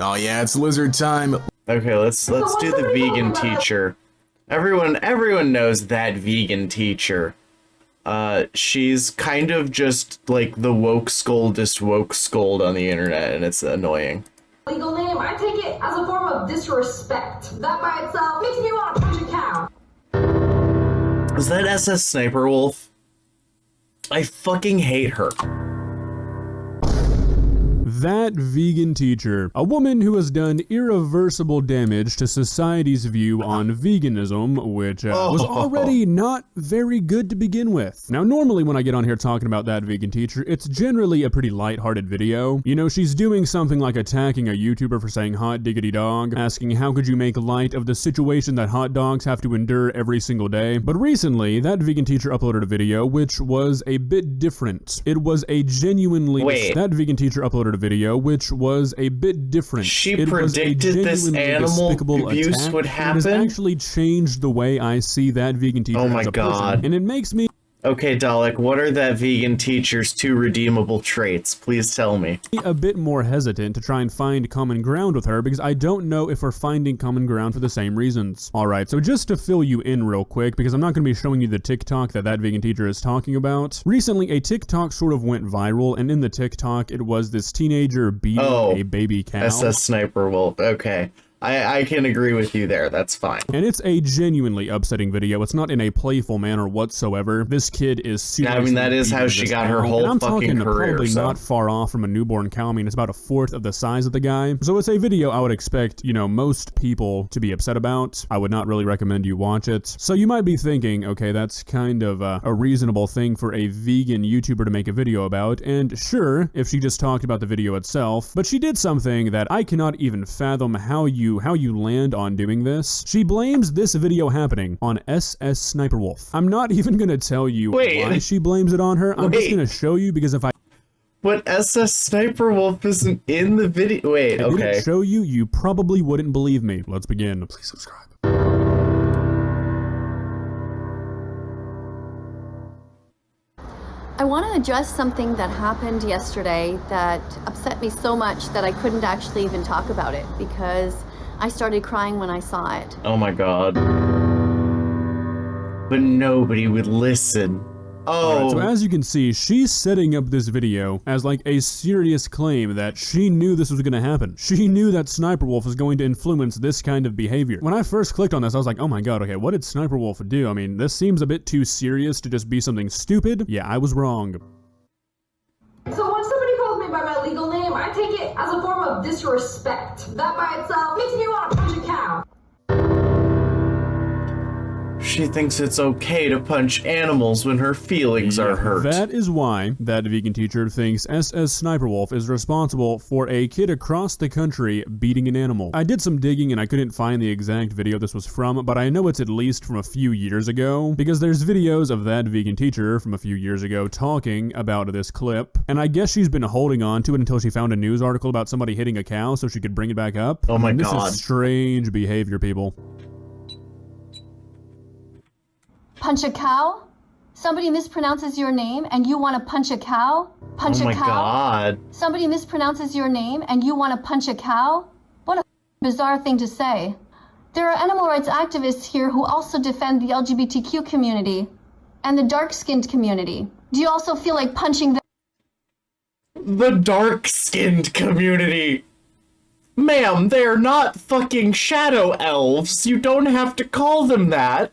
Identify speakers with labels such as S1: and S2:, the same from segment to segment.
S1: Oh yeah, it's lizard time.
S2: Okay, let's do the vegan teacher. Everyone knows that vegan teacher. She's kind of just like the woke scold on the internet, and it's annoying.
S3: Legal name, I take it as a form of disrespect. That by itself makes me want to punch a cow.
S2: Is that SSSniperwolf? I fucking hate her.
S4: That vegan teacher, a woman who has done irreversible damage to society's view on veganism, which was already not very good to begin with. Now, normally when I get on here talking about that vegan teacher, it's generally a pretty lighthearted video. You know, she's doing something like attacking a YouTuber for saying hot diggity dog, asking how could you make light of the situation that hot dogs have to endure every single day. But recently, that vegan teacher uploaded a video which was a bit different. It was a genuinely...
S2: Wait.
S4: That vegan teacher uploaded a video which was a bit different.
S2: She predicted this animal abuse would happen?
S4: It has actually changed the way I see that vegan teacher as a person, and it makes me...
S2: Okay, Dalek, what are that vegan teacher's 2 redeemable traits? Please tell me.
S4: A bit more hesitant to try and find common ground with her because I don't know if we're finding common ground for the same reasons. Alright, so just to fill you in real quick, because I'm not going to be showing you the TikTok that vegan teacher is talking about. Recently, a TikTok sort of went viral, and in the TikTok, it was this teenager beating a baby cow.
S2: SSSniperwolf, okay. I can agree with you there, that's fine.
S4: And it's a genuinely upsetting video. It's not in a playful manner whatsoever. This kid is seriously...
S2: I mean, that is how she got her whole fucking career.
S4: Probably not far off from a newborn cow. I mean, it's about 1/4 of the size of the guy. So it's a video I would expect, you know, most people to be upset about. I would not really recommend you watch it. So you might be thinking, okay, that's kind of a reasonable thing for a vegan YouTuber to make a video about. And sure, if she just talked about the video itself, but she did something that I cannot even fathom how you land on doing this. She blames this video happening on SSSniperwolf. I'm not even gonna tell you why she blames it on her. I'm just gonna show you because if I...
S2: But SSSniperwolf isn't in the video. Wait, okay.
S4: If I didn't show you, you probably wouldn't believe me. Let's begin. Please subscribe.
S5: I want to address something that happened yesterday that upset me so much that I couldn't actually even talk about it because I started crying when I saw it.
S2: Oh my god. But nobody would listen. Oh.
S4: Right, so as you can see, she's setting up this video as like a serious claim that she knew this was gonna happen. She knew that Sniperwolf was going to influence this kind of behavior. When I first clicked on this, I was like, oh my god, okay, what did Sniperwolf do? I mean, this seems a bit too serious to just be something stupid. Yeah, I was wrong.
S3: So when somebody calls me by my legal name, I take it as a form of disrespect. That by itself makes me want to punch a cow.
S2: She thinks it's okay to punch animals when her feelings are hurt.
S4: That is why that vegan teacher thinks SSSniperwolf is responsible for a kid across the country beating an animal. I did some digging and I couldn't find the exact video this was from, but I know it's at least from a few years ago, because there's videos of that vegan teacher from a few years ago talking about this clip, and I guess she's been holding on to it until she found a news article about somebody hitting a cow so she could bring it back up.
S2: Oh my god.
S4: This is strange behavior, people.
S5: Punch a cow? Somebody mispronounces your name and you want to punch a cow? Punch a cow?
S2: Oh my god.
S5: Somebody mispronounces your name and you want to punch a cow? What a bizarre thing to say. There are animal rights activists here who also defend the LGBTQ community and the dark-skinned community. Do you also feel like punching them?
S2: The dark-skinned community. Ma'am, they're not fucking shadow elves. You don't have to call them that.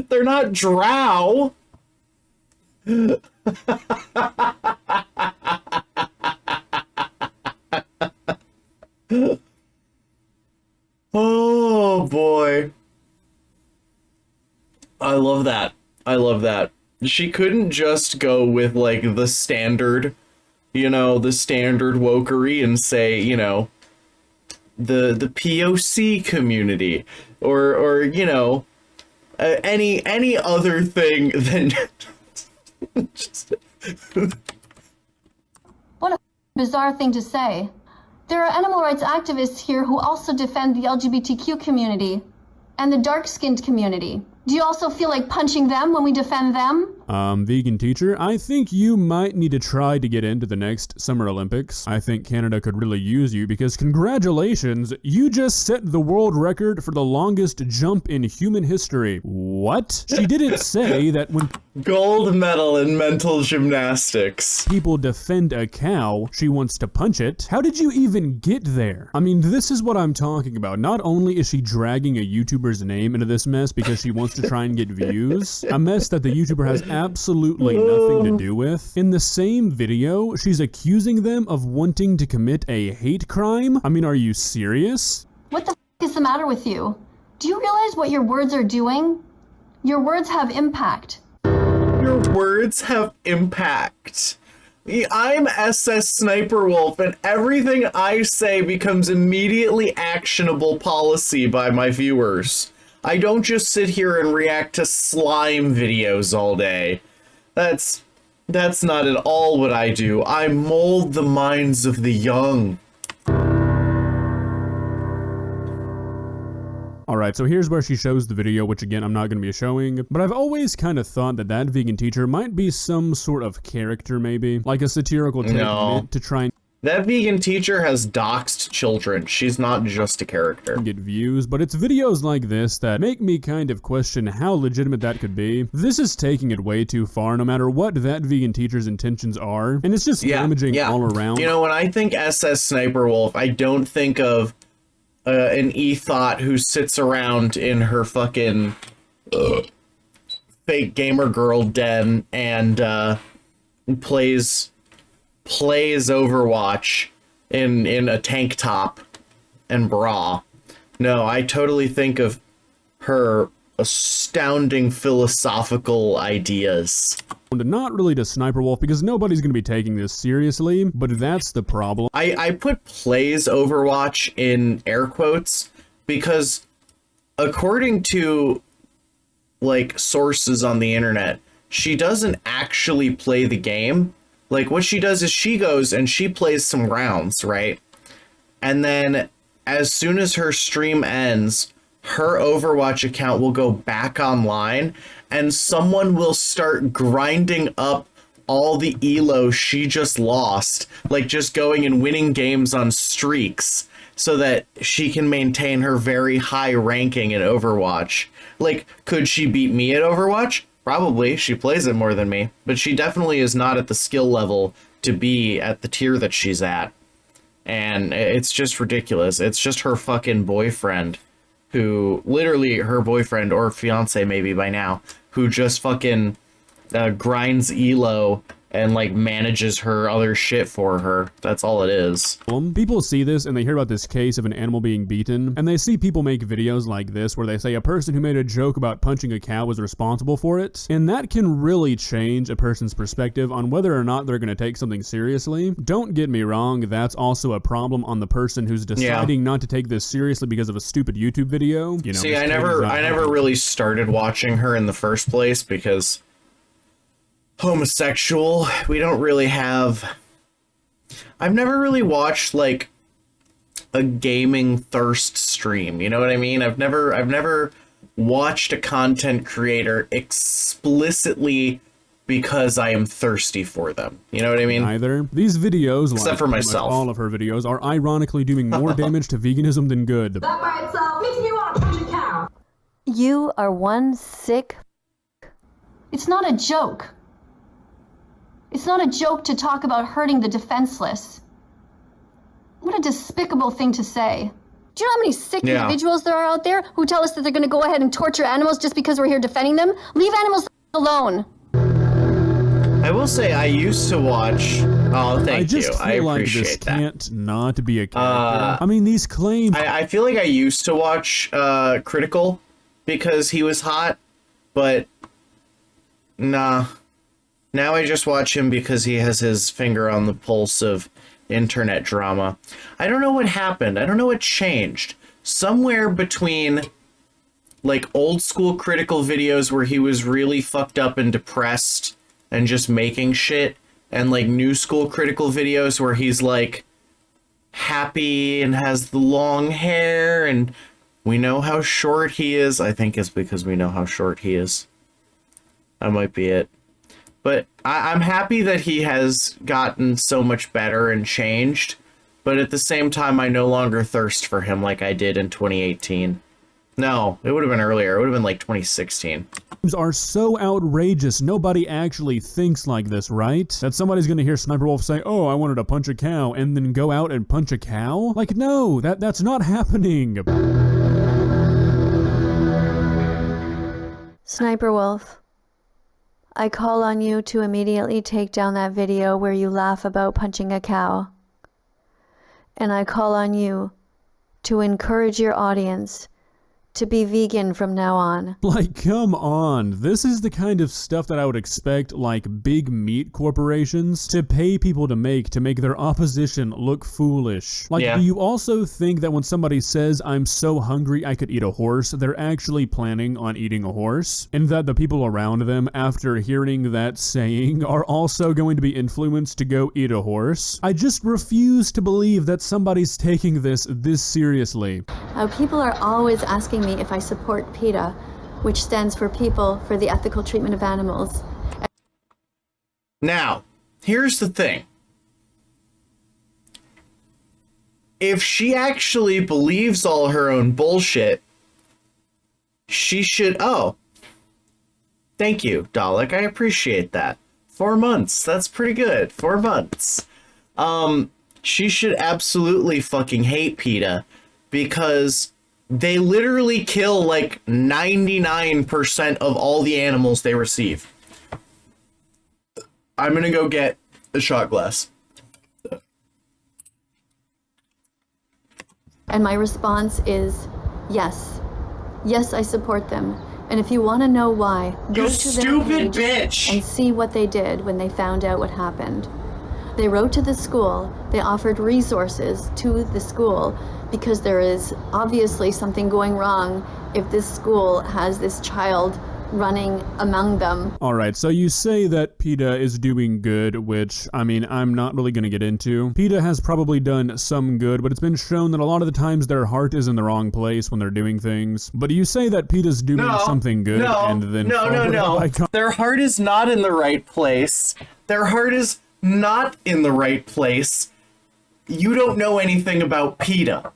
S2: They're not drow. Oh boy. I love that. I love that. She couldn't just go with like the standard, you know, the standard wokery and say, you know, the POC community or you know, any other thing than just
S5: What a bizarre thing to say. There are animal rights activists here who also defend the LGBTQ community and the dark-skinned community. Do you also feel like punching them when we defend them?
S4: Vegan teacher, I think you might need to try to get into the next Summer Olympics. I think Canada could really use you because congratulations, you just set the world record for the longest jump in human history. What? She didn't say that when
S2: Gold medal in mental gymnastics.
S4: people defend a cow, she wants to punch it. How did you even get there? I mean, this is what I'm talking about. Not only is she dragging a YouTuber's name into this mess because she wants to try and get views, a mess that the YouTuber has absolutely nothing to do with. In the same video, she's accusing them of wanting to commit a hate crime. I mean, are you serious?
S5: What the is the matter with you? Do you realize what your words are doing? Your words have impact.
S2: Your words have impact. I'm SSSniperwolf, and everything I say becomes immediately actionable policy by my viewers. I don't just sit here and react to slime videos all day. That's not at all what I do. I mold the minds of the young.
S4: Alright, so here's where she shows the video, which again, I'm not going to be showing, but I've always kind of thought that that vegan teacher might be some sort of character, maybe, like a satirical take meant to try and
S2: that vegan teacher has doxed children. She's not just a character.
S4: get views, but it's videos like this that make me kind of question how legitimate that could be. This is taking it way too far, no matter what that vegan teacher's intentions are, and it's just damaging all around.
S2: You know, when I think SSSniperwolf, I don't think of an e-thought who sits around in her fucking fake gamer girl den and plays Overwatch in a tank top and bra. No, I totally think of her astounding philosophical ideas.
S4: Not really to Sniper Wolf because nobody's going to be taking this seriously, but that's the problem.
S2: I put plays Overwatch in air quotes because according to like sources on the internet, she doesn't actually play the game. Like what she does is she goes and she plays some rounds, right? And then as soon as her stream ends, her Overwatch account will go back online and someone will start grinding up all the elo she just lost, like just going and winning games on streaks so that she can maintain her very high ranking in Overwatch. Like, could she beat me at Overwatch? Probably. She plays it more than me, but she definitely is not at the skill level to be at the tier that she's at. And it's just ridiculous. It's just her fucking boyfriend who, literally her boyfriend or fiance maybe by now, who just fucking grinds elo and like manages her other shit for her. That's all it is.
S4: People see this and they hear about this case of an animal being beaten, and they see people make videos like this where they say a person who made a joke about punching a cow was responsible for it, and that can really change a person's perspective on whether or not they're going to take something seriously. Don't get me wrong, that's also a problem on the person who's deciding not to take this seriously because of a stupid YouTube video. You know,
S2: see, I never really started watching her in the first place because homosexual. We don't really have... I've never really watched like a gaming thirst stream, you know what I mean? I've never watched a content creator explicitly because I am thirsty for them. You know what I mean?
S4: Either. These videos,
S2: except
S4: like
S2: for myself,
S4: all of her videos, are ironically doing more damage to veganism than good.
S3: That by itself makes me want to punch a cow.
S1: You are one sick...
S5: It's not a joke. It's not a joke to talk about hurting the defenseless. What a despicable thing to say.
S1: Do you know how many sick individuals there are out there who tell us that they're going to go ahead and torture animals just because we're here defending them? Leave animals alone.
S2: I will say I used to watch... Oh, thank you. I appreciate
S4: like this
S2: that.
S4: Can't not be a character. I mean, these claims...
S2: I feel like I used to watch Critical because he was hot, but nah. Now I just watch him because he has his finger on the pulse of internet drama. I don't know what happened. I don't know what changed. Somewhere between like old school Critical videos where he was really fucked up and depressed and just making shit, and like new school Critical videos where he's like happy and has the long hair and We know how short he is. I think it's because we know how short he is. That might be it. But I'm happy that he has gotten so much better and changed. But at the same time, I no longer thirst for him like I did in 2018. No, it would have been earlier. It would have been like 2016.
S4: Are so outrageous. Nobody actually thinks like this, right? That somebody's gonna hear SSSniperwolf say, oh, I wanted to punch a cow, and then go out and punch a cow? Like, no, that's not happening.
S5: SSniperwolf, I call on you to immediately take down that video where you laugh about punching a cow. And I call on you to encourage your audience to be vegan from now on.
S4: Like, come on. This is the kind of stuff that I would expect, like, big meat corporations to pay people to make their opposition look foolish. Like, do you also think that when somebody says, I'm so hungry I could eat a horse, they're actually planning on eating a horse? And that the people around them, after hearing that saying, are also going to be influenced to go eat a horse? I just refuse to believe that somebody's taking this seriously.
S5: People are always asking me if I support PETA, which stands for People for the Ethical Treatment of Animals.
S2: Now, here's the thing. If she actually believes all her own bullshit, she should... Oh. Thank you, Dalek. I appreciate that. 4 months. That's pretty good. 4 months. She should absolutely fucking hate PETA, because they literally kill like 99% of all the animals they receive. I'm gonna go get a shot glass.
S5: And my response is yes. Yes, I support them. And if you want to know why, go
S2: You
S5: to their
S2: stupid
S5: page
S2: bitch!
S5: and see what they did when they found out what happened. They wrote to the school, they offered resources to the school, because there is obviously something going wrong if this school has this child running among them.
S4: Alright, so you say that PETA is doing good, which, I mean, I'm not really gonna get into. PETA has probably done some good, but it's been shown that a lot of the times their heart is in the wrong place when they're doing things. But you say that PETA's doing something good, and then...
S2: No. Their heart is not in the right place. Their heart is not in the right place. You don't know anything about PETA.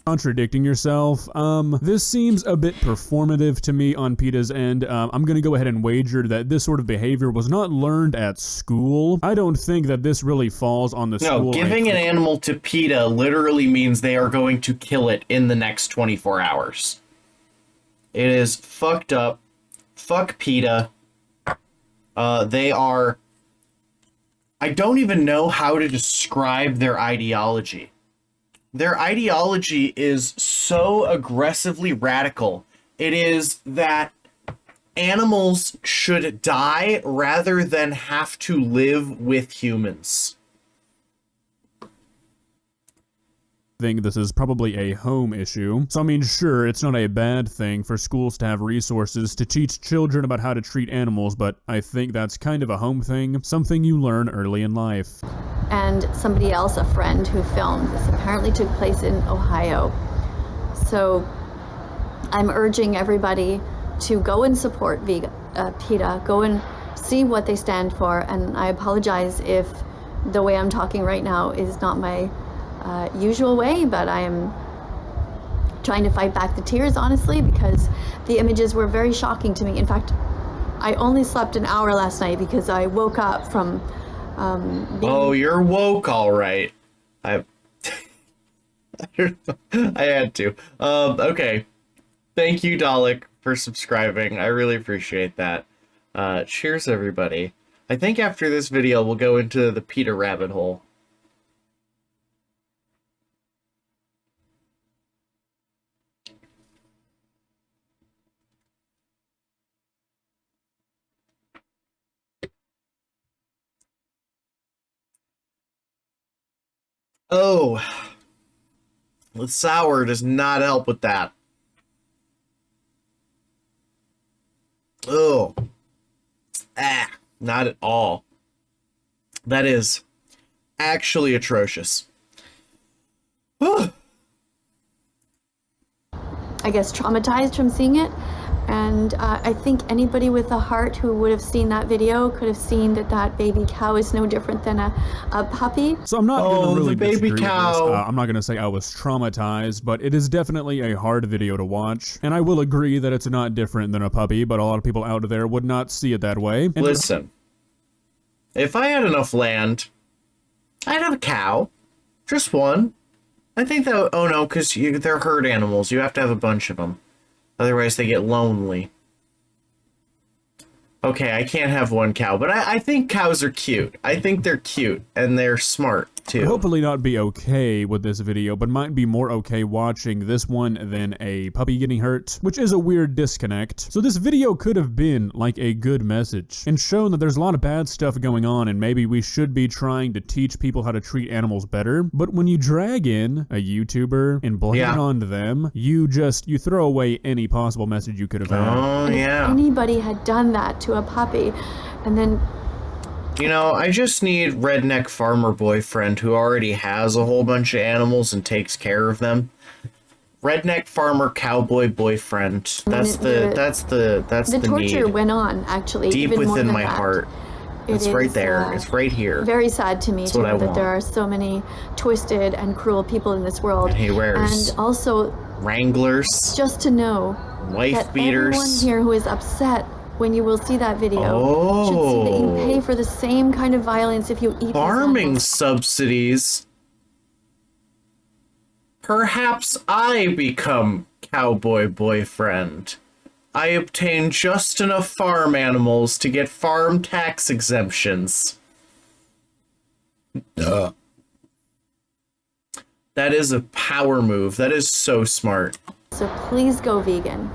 S4: Contradicting yourself. This seems a bit performative to me on PETA's end. I'm gonna go ahead and wager that this sort of behavior was not learned at school. I don't think that this really falls on the school.
S2: No, giving an animal to PETA literally means they are going to kill it in the next 24 hours. It is fucked up. Fuck PETA. They are... I don't even know how to describe their ideology. Their ideology is so aggressively radical. It is that animals should die rather than have to live with humans.
S4: I think this is probably a home issue. So I mean, sure, it's not a bad thing for schools to have resources to teach children about how to treat animals, but I think that's kind of a home thing, something you learn early in life.
S5: And somebody else, a friend who filmed this, apparently took place in Ohio. So I'm urging everybody to go and support PETA, go and see what they stand for, and I apologize if the way I'm talking right now is not my usual way, but I am trying to fight back the tears, honestly, because the images were very shocking to me. In fact, I only slept an hour last night because I woke up from
S2: Oh, you're woke, all right. I had to. Okay. Thank you, Dalek, for subscribing. I really appreciate that. Cheers, everybody. I think after this video, we'll go into the PETA rabbit hole. Oh, the sour does not help with that. Oh, not at all. That is actually atrocious.
S6: I guess, traumatized from seeing it. And I think anybody with a heart who would have seen that video could have seen that that baby cow is no different than a puppy.
S4: So I'm not gonna really
S2: the baby
S4: disagree with this.
S2: cow.
S4: I'm not gonna say I was traumatized, but it is definitely a hard video to watch. And I will agree that it's not different than a puppy, but a lot of people out there would not see it that way. And
S2: Listen, if I had enough land, I'd have a cow. Just one. I think that, oh no, because they're herd animals. You have to have a bunch of them. Otherwise they get lonely. Okay, I can't have one cow, but I think cows are cute. I think they're cute, and they're smart, too.
S4: hopefully not be okay with this video, but might be more okay watching this one than a puppy getting hurt, which is a weird disconnect. So this video could have been like a good message and shown that there's a lot of bad stuff going on and maybe we should be trying to teach people how to treat animals better. But when you drag in a YouTuber and blame it on them, you throw away any possible message you could have had.
S2: Oh, yeah.
S6: If anybody had done that to a puppy, and then
S2: You know, I just need redneck farmer boyfriend who already has a whole bunch of animals and takes care of them. Redneck farmer cowboy boyfriend. That's the
S6: torture
S2: need.
S6: went on, actually,
S2: Deep
S6: even more
S2: within
S6: than
S2: my
S6: that.
S2: heart.
S6: It
S2: It's right
S6: is,
S2: there. It's right here.
S6: Very sad to me
S2: That's
S6: to
S2: what I
S6: know that
S2: want.
S6: there are so many twisted and cruel people in this world.
S2: And he wears
S6: And also,
S2: Wranglers,
S6: just to know
S2: wife
S6: that
S2: beaters.
S6: everyone here who is upset when you will see that video should see that you pay for the same kind of violence if you eat
S2: Farming
S6: these
S2: subsidies. Perhaps I become cowboy boyfriend. I obtain just enough farm animals to get farm tax exemptions. That is a power move. That is so smart.
S6: So please go vegan.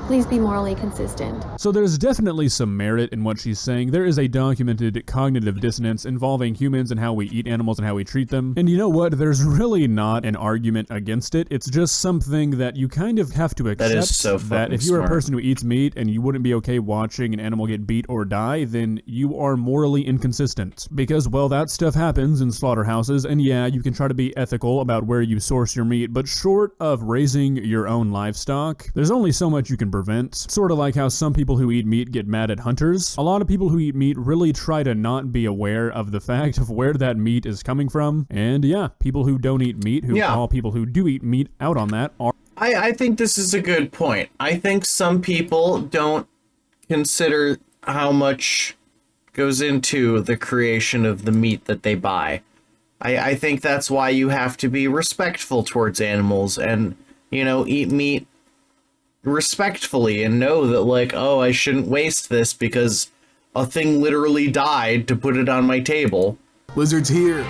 S6: Please be morally consistent.
S4: So there's definitely some merit in what she's saying. There is a documented cognitive dissonance involving humans and how we eat animals and how we treat them. And you know what? There's really not an argument against it. It's just something that you kind of have to accept.
S2: That is so
S4: that
S2: fucking
S4: if you're
S2: smart.
S4: a person who eats meat and you wouldn't be okay watching an animal get beat or die, then you are morally inconsistent. Because, well, that stuff happens in slaughterhouses, and yeah, you can try to be ethical about where you source your meat, but short of raising your own livestock, there's only so much you can prevent. Sort of like how some people who eat meat get mad at hunters. A lot of people who eat meat really try to not be aware of the fact of where that meat is coming from. And yeah, people who don't eat meat, who call people who do eat meat out on that, are...
S2: I think this is a good point. I think some people don't consider how much goes into the creation of the meat that they buy. I think that's why you have to be respectful towards animals and, you know, eat meat respectfully and know that, like, oh, I shouldn't waste this because a thing literally died to put it on my table.
S7: Lizard's here.